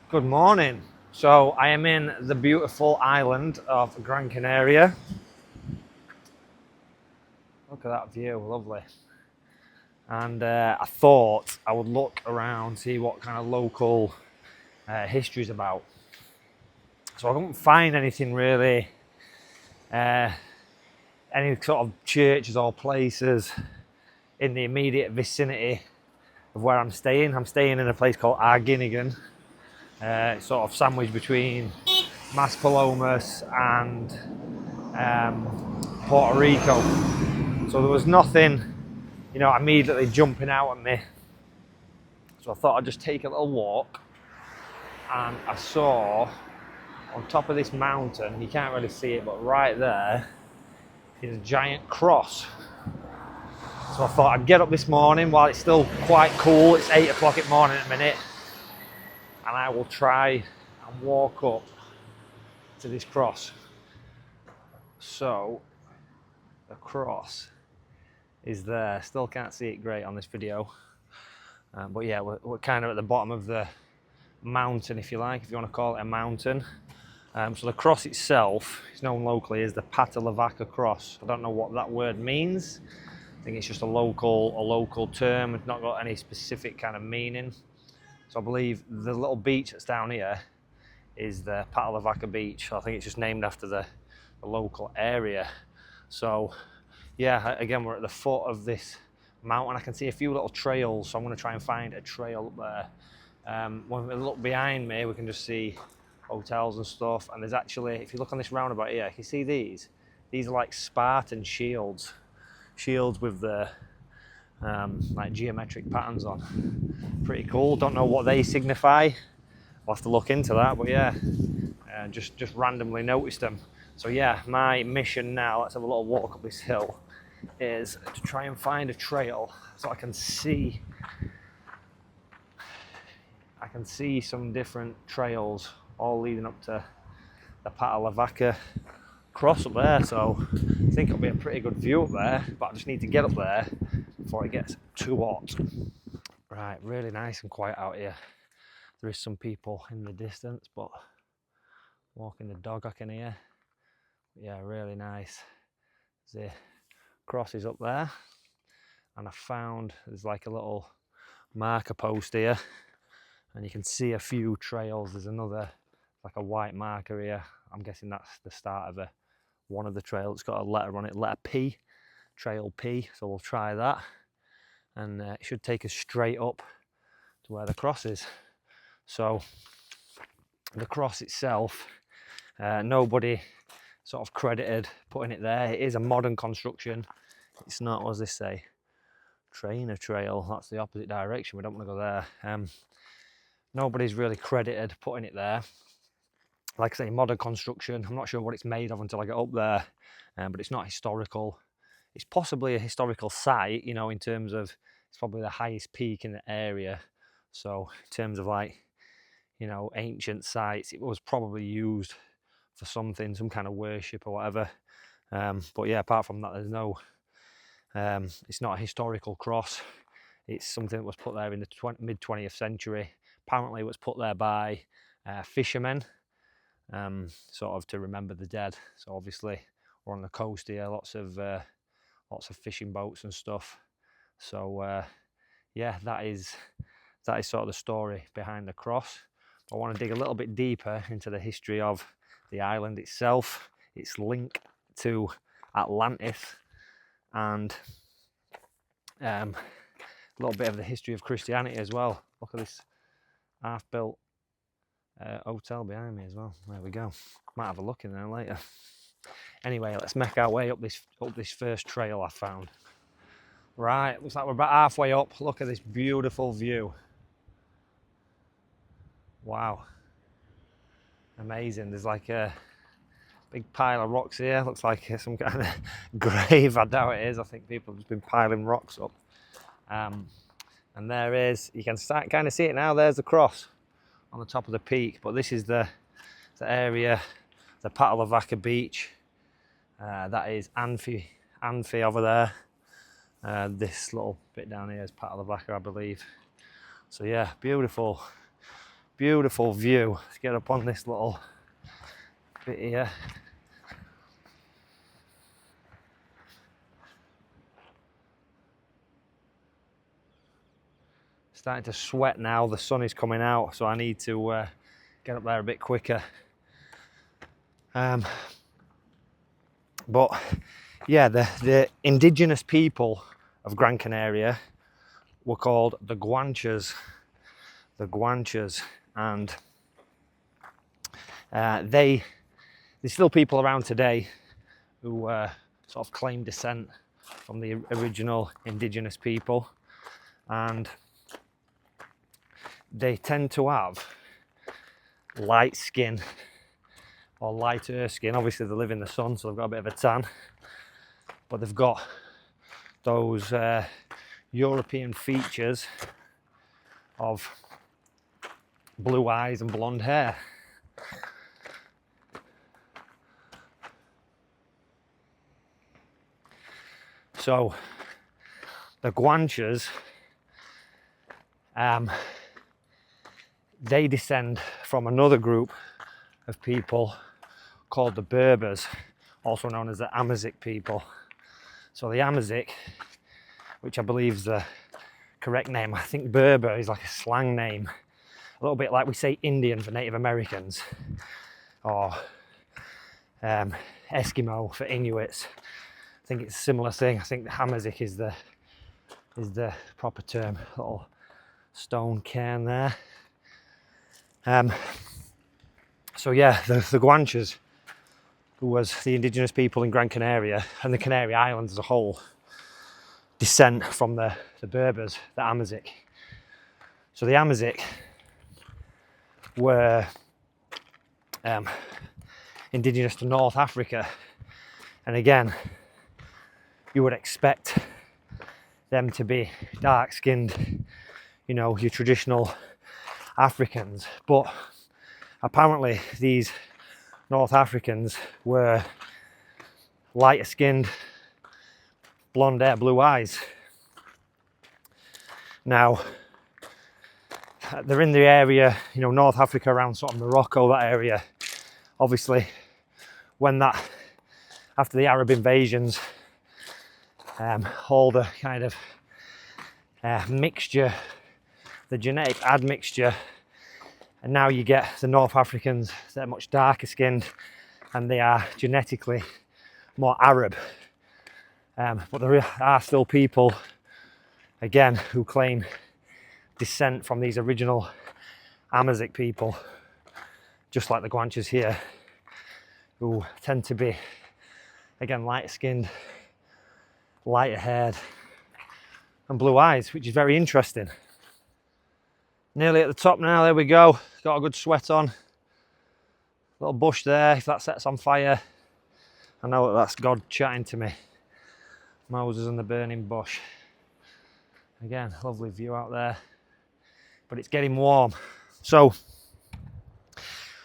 Good morning. So I am in the beautiful island of Gran Canaria. Look at that view, lovely. And I thought I would look around, see what kind of local history is about. So I couldn't find anything really, uh, any sort of churches or places in the immediate vicinity of where I'm staying. I'm staying in a place called Arguineguin, sort of sandwiched between Maspalomas and Puerto Rico. So there was nothing, immediately jumping out at me. So I thought I'd just take a little walk, and I saw on top of this mountain, you can't really see it, but right there is a giant cross. So I thought I'd get up this morning while it's still quite cool. It's 8 o'clock in the morning at a minute, and I will try and walk up to this cross. So the cross is there. Still can't see it great on this video, but yeah, we're kind of at the bottom of the mountain, if you like, if you want to call it a mountain. So the cross itself is known locally as the Patalavaca cross. I don't know what that word means. I think it's just a local term. It's not got any specific kind of meaning. So I believe the little beach that's down here is the Patalavaca beach. I think it's just named after the local area. So yeah, again, we're at the foot of this mountain. I can see a few little trails, so I'm going to try and find a trail up there. When we look behind me, we can just see hotels and stuff. And there's actually, if you look on this roundabout here, you see these? These are like Spartan shields with the like geometric patterns on. Pretty cool. Don't know what they signify. We'll have to look into that. But yeah, just randomly noticed them. So yeah, my mission now, let's have a little walk up this hill, is to try and find a trail so I can see some different trails all leading up to the Patalavaca cross up there. So I think it'll be a pretty good view up there, but I just need to get up there before it gets too hot. Right, really nice and quiet out here. There is some people in the distance, but walking the dog I can hear. Yeah, really nice. The cross is up there, and I found there's like a little marker post here, and you can see a few trails. There's another, like a white marker here. I'm guessing that's the start of one of the trails. It's got a letter on it, letter P, trail P. So we'll try that, and it should take us straight up to where the cross is. So the cross itself, nobody sort of credited putting it there. It is a modern construction. It's not, what does this say? Trainer trail. That's the opposite direction. We don't want to go there. Nobody's really credited putting it there. Like I say, modern construction. I'm not sure what it's made of until I get up there, but it's not historical. It's possibly a historical site, in terms of it's probably the highest peak in the area. So in terms of like, ancient sites, it was probably used for something, some kind of worship or whatever. But yeah, apart from that, there's no, it's not a historical cross. It's something that was put there in the mid 20th century. Apparently it was put there by fishermen, sort of to remember the dead. So obviously we're on the coast here, lots of fishing boats and stuff. So yeah, that is sort of the story behind the cross. I want to dig a little bit deeper into the history of the island itself, its link to Atlantis, and a little bit of the history of Christianity as well. Look at this half-built hotel behind me as well. There we go. Might have a look in there later. Anyway, let's make our way up this first trail I found. Right, looks like we're about halfway up. Look at this beautiful view. Wow. Amazing. There's like a big pile of rocks here. Looks like some kind of grave. I doubt it is. I think people have just been piling rocks up. And there is, you can start kind of see it now. There's the cross on the top of the peak. But this is the area, the Patalavaca beach. That is Anfi over there. This little bit down here is Patalavaca, I believe. So yeah, beautiful Beautiful view. Let's get up on this little bit here. Starting to sweat now. The sun is coming out, so I need to get up there a bit quicker. But yeah, the indigenous people of Gran Canaria were called the Guanches. The Guanches, and there's still people around today who sort of claim descent from the original indigenous people, and they tend to have light skin or lighter skin. Obviously they live in the sun, so they've got a bit of a tan, but they've got those European features of blue eyes and blonde hair. So the Guanches, they descend from another group of people called the Berbers, also known as the Amazigh people. So the Amazigh, which I believe is the correct name, I think Berber is like a slang name, a little bit like we say Indian for Native Americans, or Eskimo for Inuits. I think it's a similar thing. I think the Amazigh is the proper term. Little stone cairn there. So yeah, the Guanches, who was the indigenous people in Gran Canaria and the Canary Islands as a whole, descent from the Berbers, the Amazigh. So the Amazigh were indigenous to North Africa, and again, you would expect them to be dark-skinned, you know, your traditional Africans, but apparently these North Africans were lighter skinned, blonde hair, blue eyes. Now, they're in the area, you know, North Africa, around sort of Morocco, that area. Obviously, when that, after the Arab invasions, all the kind of mixture, the genetic admixture, and now you get the North Africans that are much darker skinned and they are genetically more Arab. But there are still people, again, who claim descent from these original Amazigh people, just like the Guanches here, who tend to be, again, lighter skinned, lighter haired and blue eyes, which is very interesting. Nearly at the top now, there we go. Got a good sweat on. Little bush there, if that sets on fire, I know that's God chatting to me. Moses and the burning bush. Again, lovely view out there, but it's getting warm. So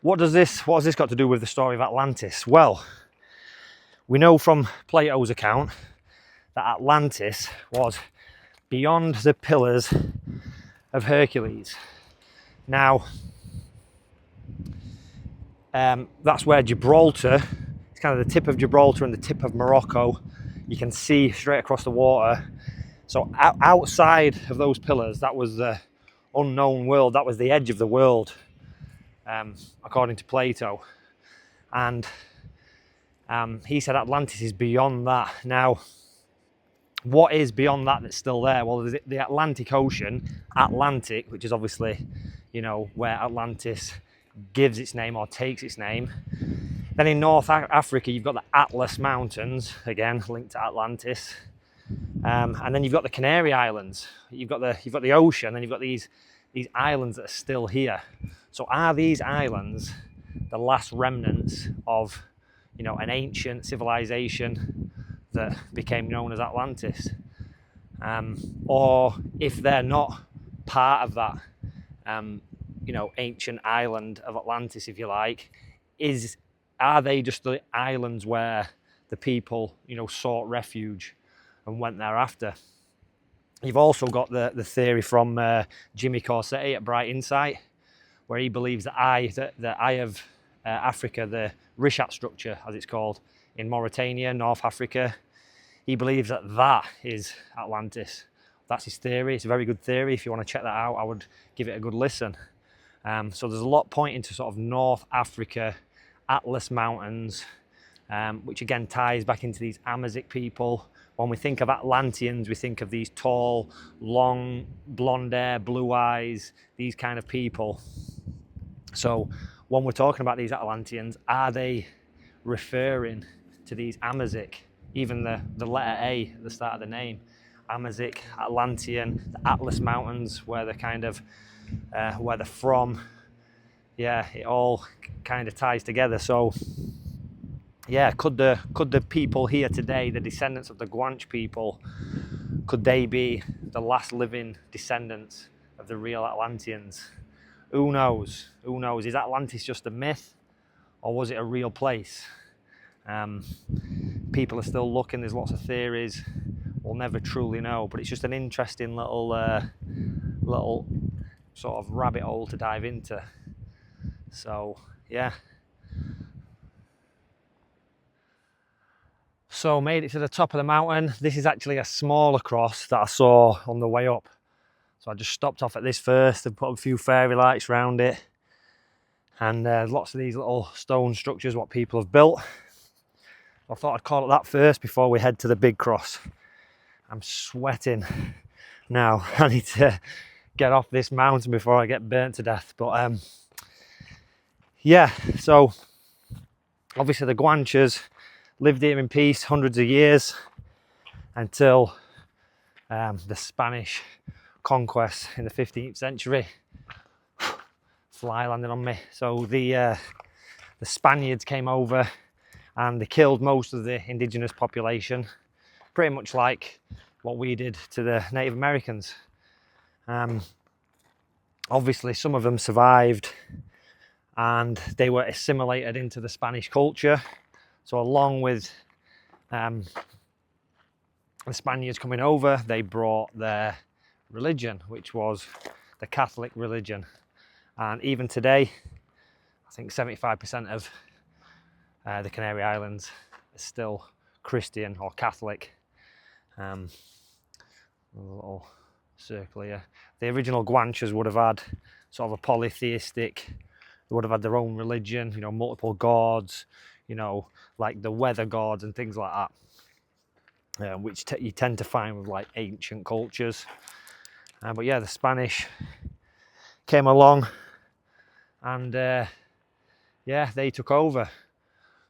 what has this got to do with the story of Atlantis? Well, we know from Plato's account that Atlantis was beyond the Pillars of Hercules. Now, that's where Gibraltar, it's kind of the tip of Gibraltar and the tip of Morocco. You can see straight across the water. So outside of those pillars, that was the unknown world. That was the edge of the world, according to Plato. And he said Atlantis is beyond that. Now, what is beyond that that's still there? Well, there's the Atlantic Ocean, Atlantic, which is obviously, you know, where Atlantis gives its name or takes its name. Then in North Africa, you've got the Atlas Mountains, again linked to Atlantis, and then you've got the Canary Islands. You've got the ocean, and then you've got these islands that are still here. So are these islands the last remnants of, you know, an ancient civilization that became known as Atlantis? Or if they're not part of that, you know, ancient island of Atlantis, if you like, are they just the islands where the people, you know, sought refuge and went thereafter? You've also got the theory from Jimmy Corsetti at Bright Insight, where he believes the eye of Africa, the Rishat structure, as it's called, in Mauritania, North Africa. He believes that that is Atlantis. That's his theory. It's a very good theory. If you want to check that out, I would give it a good listen. So there's a lot pointing to sort of North Africa, Atlas Mountains, which again ties back into these Amazigh people. When we think of Atlanteans, we think of these tall, long, blonde hair, blue eyes, these kind of people. So when we're talking about these Atlanteans, are they referring to these Amazigh? Even the letter A at the start of the name, Amazigh, Atlantean, the Atlas Mountains, where they're kind of, where they're from. Yeah, it all kind of ties together. So yeah, could the people here today, the descendants of the Guanche people, could they be the last living descendants of the real Atlanteans? Who knows? Who knows? Is Atlantis just a myth, or was it a real place? People are still looking. There's lots of theories. We'll never truly know. But it's just an interesting little sort of rabbit hole to dive into. So yeah. So made it to the top of the mountain. This is actually a smaller cross that I saw on the way up. So I just stopped off at this first and put a few fairy lights around it. And lots of these little stone structures what people have built. I thought I'd call it that first before we head to the big cross. I'm sweating now. I need to get off this mountain before I get burnt to death. But yeah, so obviously the Guanches lived here in peace hundreds of years until the Spanish conquest in the 15th century. Fly landed on me. So the Spaniards came over and they killed most of the indigenous population, pretty much like what we did to the Native Americans. Obviously some of them survived and they were assimilated into the Spanish culture. So along with the Spaniards coming over, they brought their religion, which was the Catholic religion. And even today, I think 75% of the Canary Islands is still Christian or Catholic. A little circle here. The original Guanches would have had sort of a polytheistic, they would have had their own religion, you know, multiple gods, you know, like the weather gods and things like that, which you tend to find with like ancient cultures. But yeah, the Spanish came along and yeah, they took over.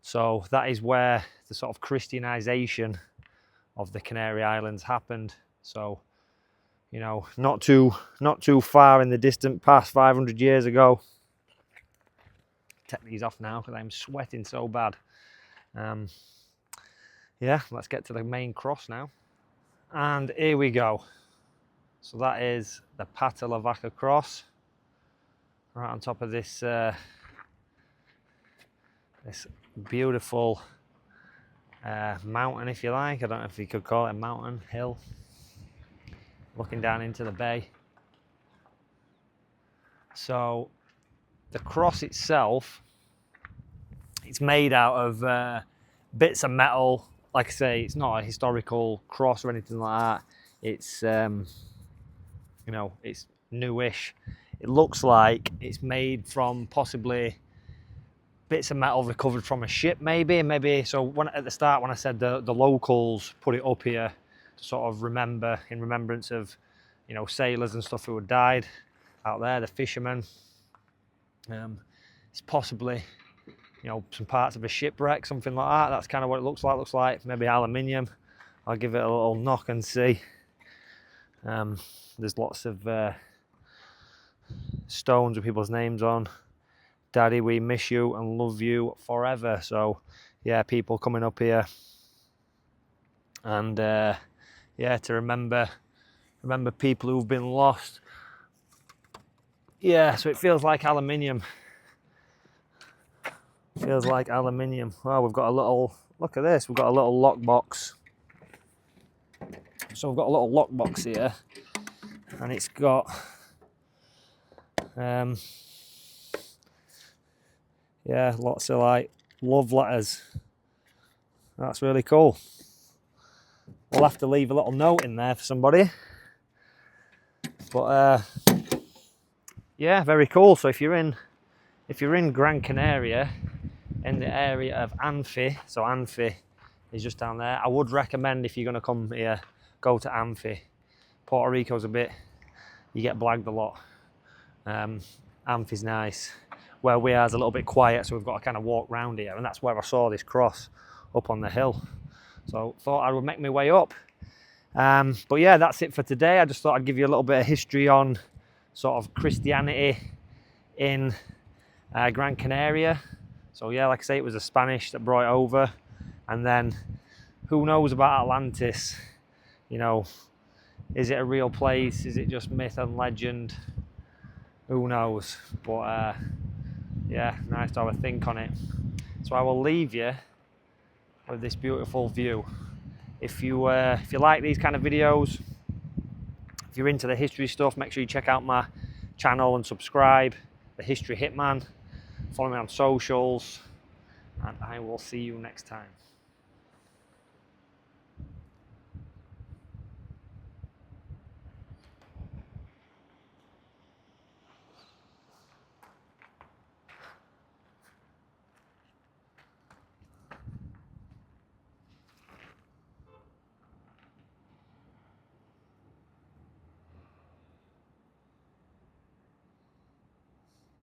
So that is where the sort of Christianization of the Canary Islands happened. So, you know, not too far in the distant past, 500 years ago. Take these off now because I'm sweating so bad. Yeah, let's get to the main cross now. And here we go. So that is the Patalavaca cross, right on top of this this beautiful mountain, if you like. I don't know if you could call it a mountain, hill, looking down into the bay. So the cross itself, it's made out of bits of metal. Like I say, it's not a historical cross or anything like that. It's you know, it's newish. It looks like it's made from possibly bits of metal recovered from a ship, maybe. So at the start, when I said the locals put it up here to sort of remember, in remembrance of, you know, sailors and stuff who had died out there, the fishermen. It's possibly, you know, some parts of a shipwreck, something like that. That's kind of what it looks like. Looks like maybe aluminium. I'll give it a little knock and see. There's lots of stones with people's names on. Daddy, we miss you and love you forever. So yeah, people coming up here and yeah, to remember people who've been lost. Yeah, so it feels like aluminium. Feels like aluminium. Well, we've got a little, look at this, we've got a little lockbox. So we've got a little lockbox here, and it's got Yeah, lots of like love letters. That's really cool. We'll have to leave a little note in there for somebody. But yeah, very cool. So if you're in Gran Canaria, in the area of Amphi, so Amphi is just down there. I would recommend, if you're going to come here, go to Amphi. Puerto Rico's a bit, you get blagged a lot. Amphi's nice. Where we are is a little bit quiet, so we've got to kind of walk round here, and that's where I saw this cross up on the hill. So thought I would make my way up. But yeah, that's it for today. I just thought I'd give you a little bit of history on sort of Christianity in Gran Canaria. So yeah, like I say, it was the Spanish that brought it over, and then who knows about Atlantis? You know, is it a real place? Is it just myth and legend? Who knows? But yeah, nice to have a think on it. So I will leave you with this beautiful view. If you like these kind of videos, if you're into the history stuff, make sure you check out my channel and subscribe, The History Hitman. Follow me on socials, and I will see you next time.